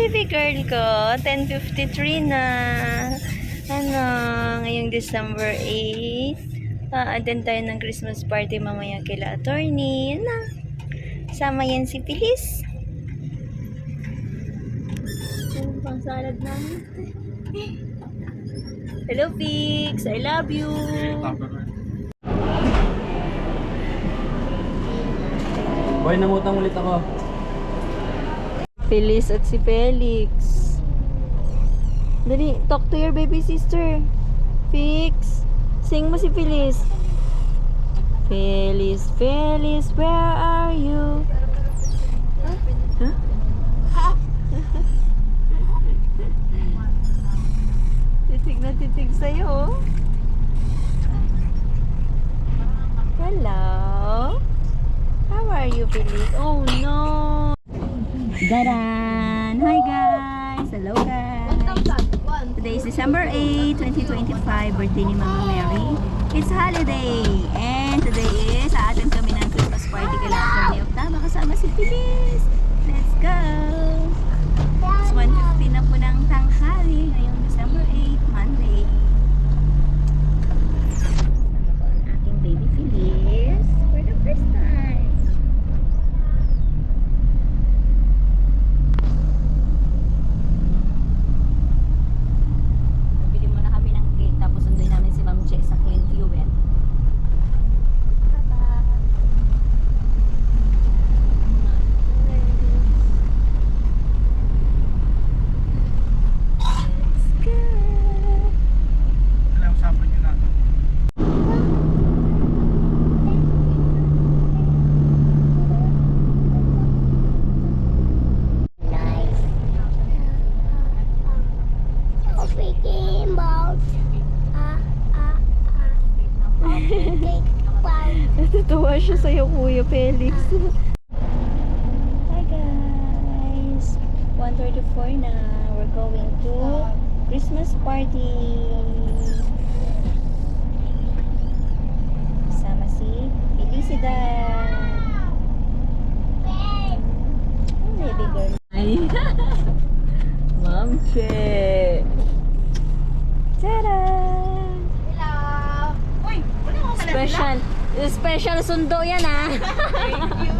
baby girl ko. 10:53 na. Ano, ngayong December 8. Attend tayo ng Christmas party mamaya kila attorney. Ano? Sama yan si Pilis. Yung pang salad namin. Hello, Pix. I love you. Boy, nangutang ulit ako. Feliz at si Felix. Dali, talk to your baby sister. Fix. Sing mo si Feliz. Feliz, Feliz, where are you? Huh? Titig na titig sa'yo. Hello? How are you, Feliz? Oh no! Daran! Hi guys! Hello guys! Today is December 8, 2025, birthday ni Mama Mary. It's holiday! And today is sa-attend kami ng Christmas party kila Atty. Octava kasama si Feliz! Let's go! It's 1:50 na po ng tanghali ngayong December 8, Monday. Ang aking baby Feliz for the first time. Natutuwa siya sa'yo, Kuya Felix. Hi guys! 1:34 na. We're going to Christmas party. Kasama si Felicidad. Oh, baby girl. Ay! Ma'am Che! Tada! Special sundo yan ah. Thank you.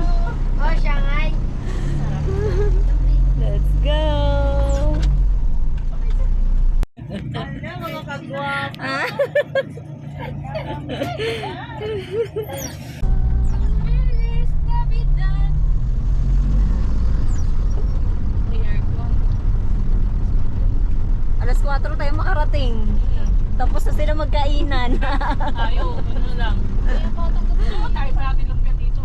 Oh, Shanghai. Let's go. Ano, mga kagwapo. Alas 4 tayo makarating. Tapos na sila magkainan. Tayo, ano lang. Tayo pa natin lumpia dito.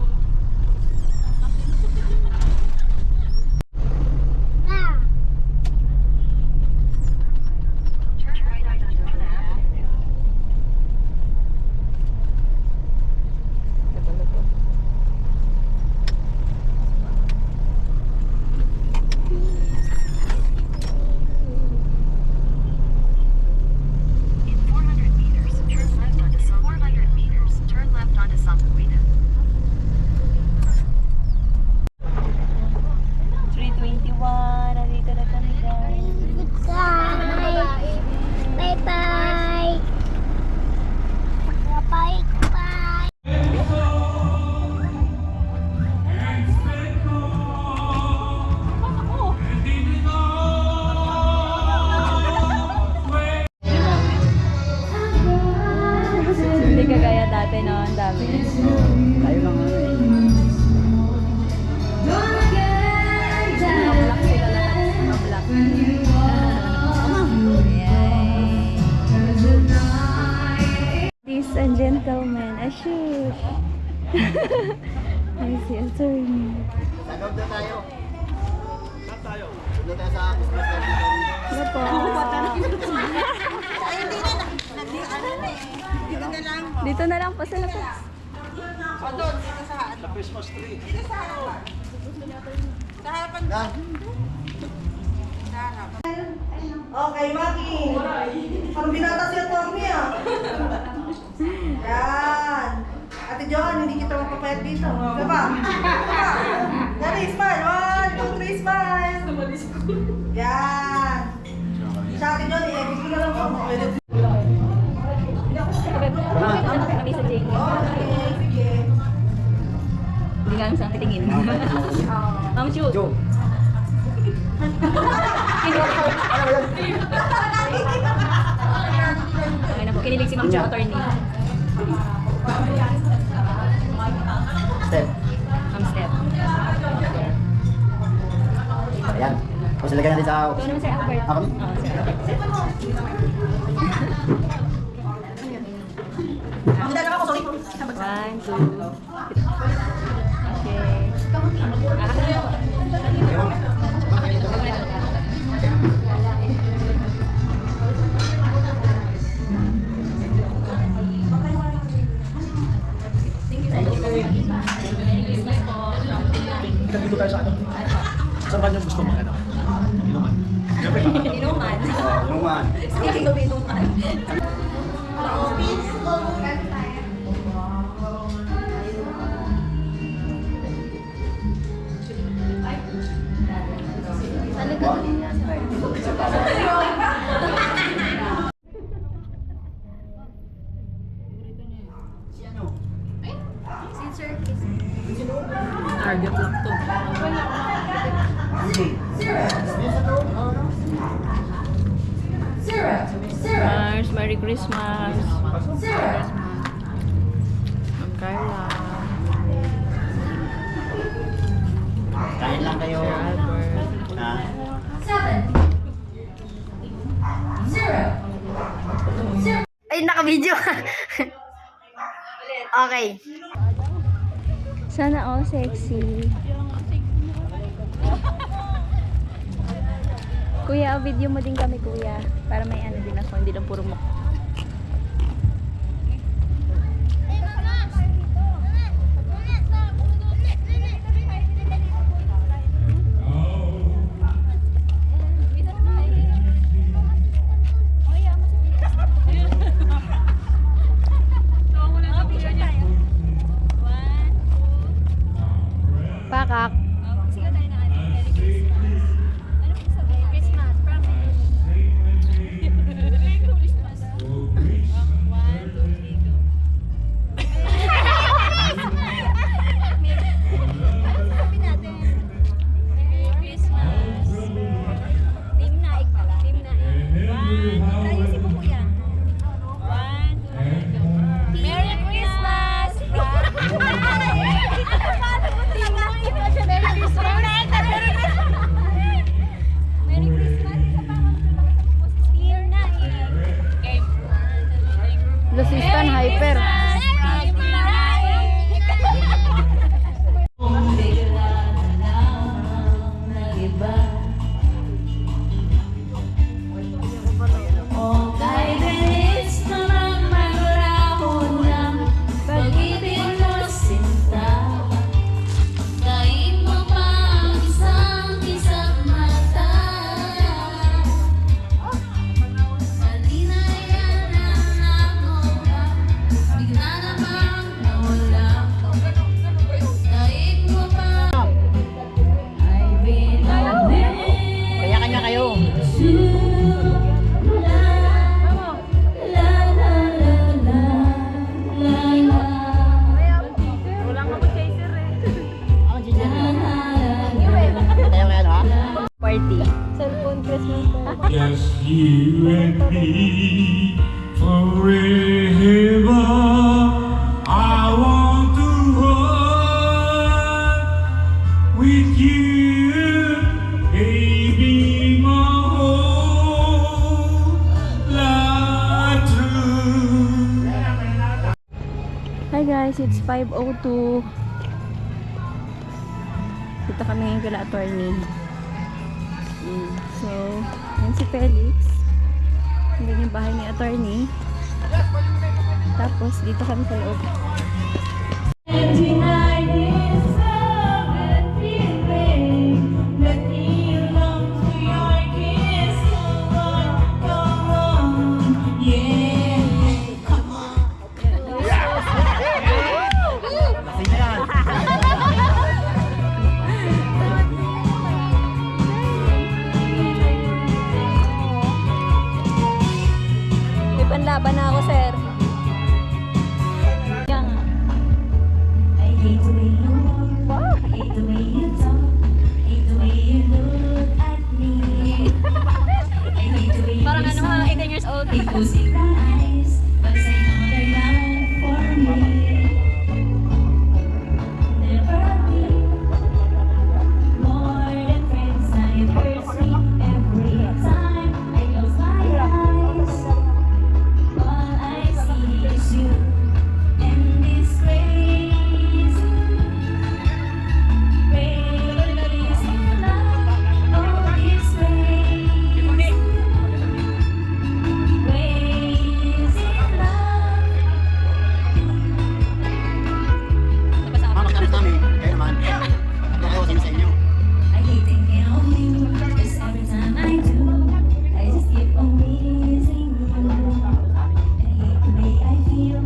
Hindi kagaya dati, no? Ang dami. Tayo lang ano eh. Naka-black sila lahat. Naka-black. Yay! Ladies and gentlemen, ashush! Ay, si attorney. Saan na tayo? Saan tayo? Doon tayo sa Christmas party. Ano po? Dito na lang po sa labas. Sa Christmas tree. Okay, Maki. Ang binata si Atty. Yan. Ate Joan, hindi kita mapapayat dito. Diba? Dali, smile. 1, 2, 3, smile. Yan. Sa akin yun, i-edit ko na lang po. Kami sa Jake. Okay, sige. Hindi nga saan titingin. Ma'am Chu. Ay naku, kinilig si Ma'am Chu, attorney. Step. Ma'am Step. Ayan. Tapos ilagay natin sa... Ito naman Sir Albert. Ako? Oo, Sir Albert. Ang dalawa ko, sorry. 1, 2. Okay. Dito tayo sa ano? Saan ba yung gusto mo ano? Inuman. Inuman. Numan. Speaking of inuman. Target lang to. Mars, Merry Christmas. Ma'am Carla. Kain lang kayo. Sir Albert. Ha? 7, 0, 0. Ay, naka-video. Okay. Sana all sexy. Kuya, video mo din kami kuya. Para may ano din ako, hindi lang puro mukha. Pakak. Lusistan hyper. Kanya-kanya kayo. Tayo kaya ha? Party. Cellphone Christmas party. Just you and me forever. I want to run with you, baby, my whole life through. Hi guys, it's 5:02. Dito kami ngayon kila attorney. So, yan si Felix. Hindi yung bahay ni attorney. Tapos, dito kami sa loob. Lasing na yan. It goes in my eyes, but I know they're not for me. Never be more than friends. I hurts me every time I close my eyes. All I see is you and this crazy, crazy love. Oh, this crazy, crazy love. Makakapit namin. Kaya naman. Nakawasin sa inyo. I hate thinking of you, 'cause every time I do, I just keep on missing you. I hate the way I feel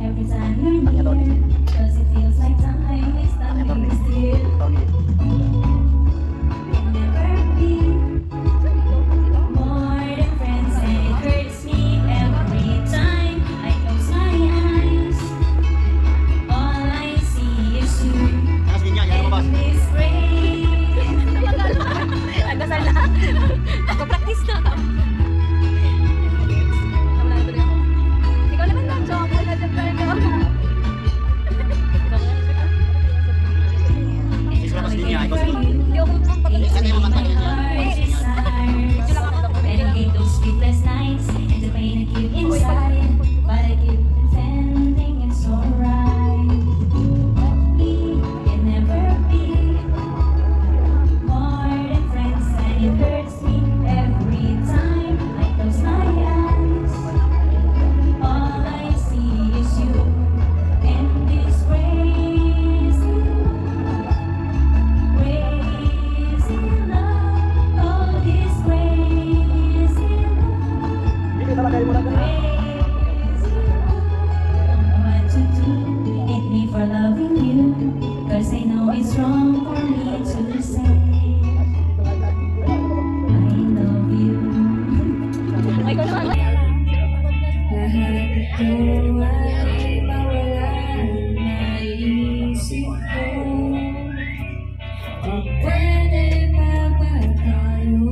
every time you're near, 'cause it feels like time is standing still. We'll never be more than friends, and it hurts me every time I close my eyes. All I see is you. Takas din yan. Yan ang mabas. And this rain. Nagdasal na. Nagpa-practice na. Ikaw naman lang, Chong. Ako na dyan tayo. Takas din yan. Hindi ako magpapakita. Kasi yung kanta niya. And I hate those sleepless nights and the pain I keep inside, but I keep pretending it's alright. But we can never be more than friends, and it hurts me every time I close my eyes. All I see is you and this crazy, crazy love. Oh, this crazy love. Crazy love. Don't know what to do. Hate me for loving you, 'cause I know it's wrong for me to say I love you. Ay, ikaw naman. Lahat ito ay mawala na isip ko. Kung pwede pa ba tayo?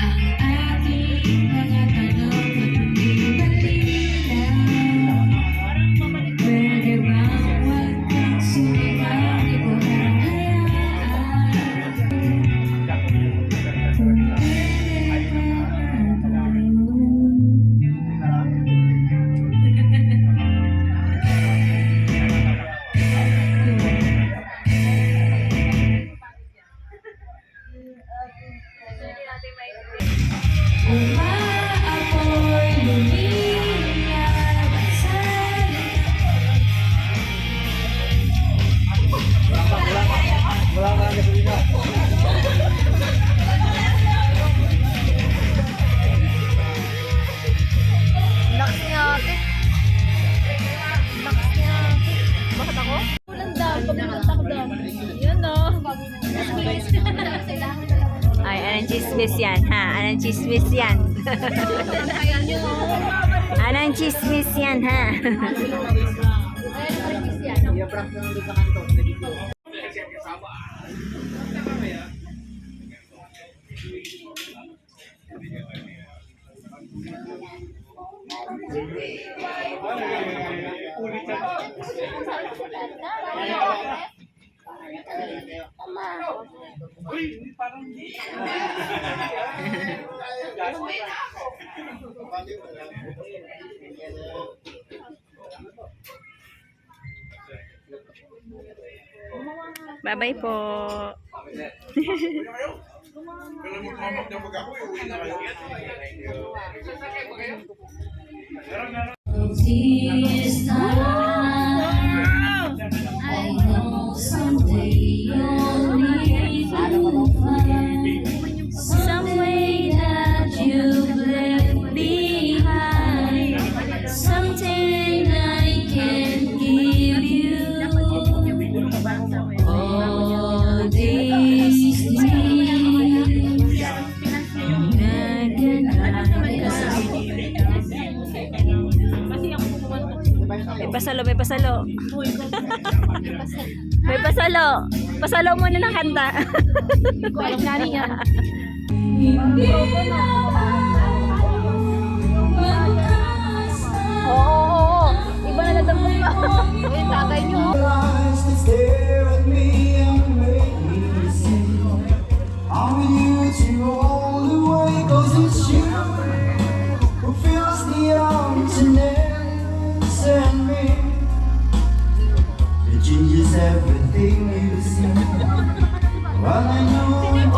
Ang aking mga tanong na pinipalila. Pwede bang huwag kang sumama? Di ko hayaan. Kung pwede pa ba umaapoy lumiliyab sa Lakas niya ate. Lakas niya ate. Bakit ako? Ulan daw. Pag umunta ko daw. Yan o. Ay, anong chismis yan, ha? Anong chismis yan? Kaya nyo. Anong chismis yan, ha? Yung prank na nandun sa kanto. Bye-bye po. This time, I know someday you'll need to find some way that you've left behind, something I can give you. All these things, may pasalo, may pasalo. May pasalo. Pasalo muna ng kanta. Ko alam na niya. Oo. Iba na natapos pa. Uy, tagay nyo. Eyes that stare at me and make me see I'm with you to all the way, 'cause it's you who fills the emptiness in me. It changes everything you see. Well, I know that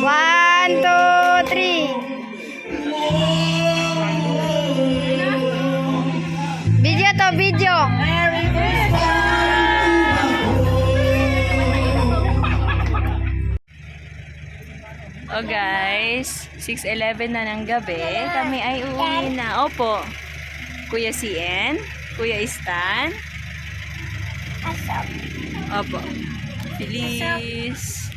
1, 2, 3. Video to, video. Oh guys, 6:11 na ng gabi. Kami ay uuwi na. Opo. Kuya CN, Kuya Stan. Opo. Feliz.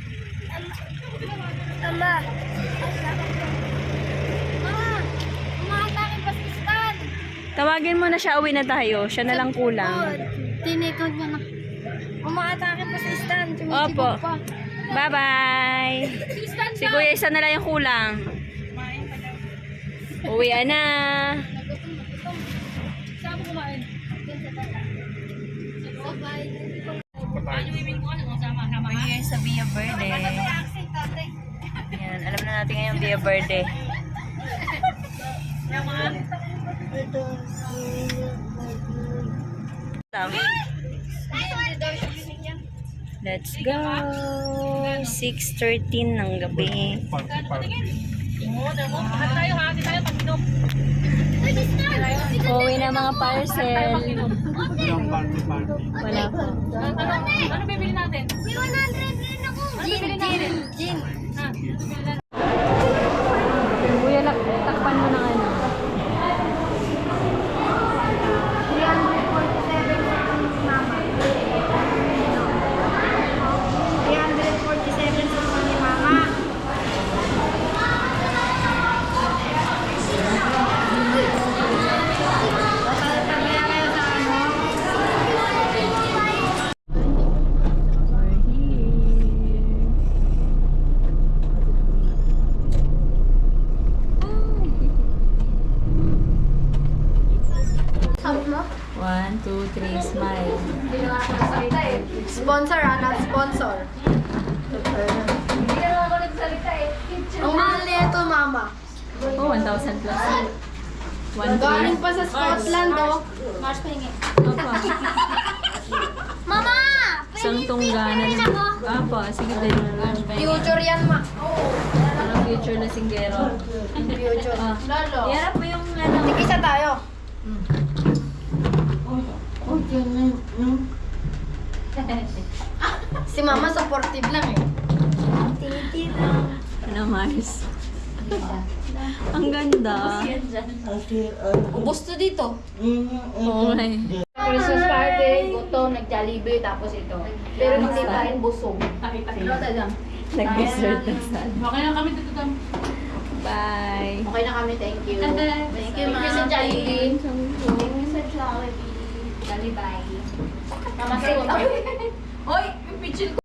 Mama. Mama, umatake pa si Stan. Tawagin mo na siya, uwi na tayo. Siya na lang kulang. Tinikod niya na. Umatake pa si Stan. Opo. Bye-bye. Si Kuya Stan na lang yung kulang. Uwian na. Saan mo kumain? Bigay sa Via Verde. Yan, alam na natin ngayon Via Verde. Let's go. 6:13 ng gabi. Uwi na mga parcel. Wala po. Ano bibili natin? Gin. Kuya, takpan mo ng ano. 347 sa ni Mama. We're here. One, two, three, smile. Sponsor not sponsor. Ang mahal nito, Mama. Oh, 1,000 plus. Galing pa sa Scotland, oh. Mars pahingi. Mama! Isang tungganan. Apo, sige din. Future yan, Ma. Parang future na singgero. Future. Lalo. Iharap mo yung ano. Tigisa tayo. Si Mama supportive lang eh. Ano, Mars? Ang ganda. Ubus to dito. Oo nga eh. Christmas party, gutom, nag-Jollibee, tapos ito. Pero hindi pa rin busog. Nag-dessert na sad. Okay na kami dito dam. Bye. Okay na kami, thank you. Thank you, Ma. Thank you sa Jollibee. Thank you sa Jollibee. Jollibee. Namaste ko. Hoy, yung pigeon ko.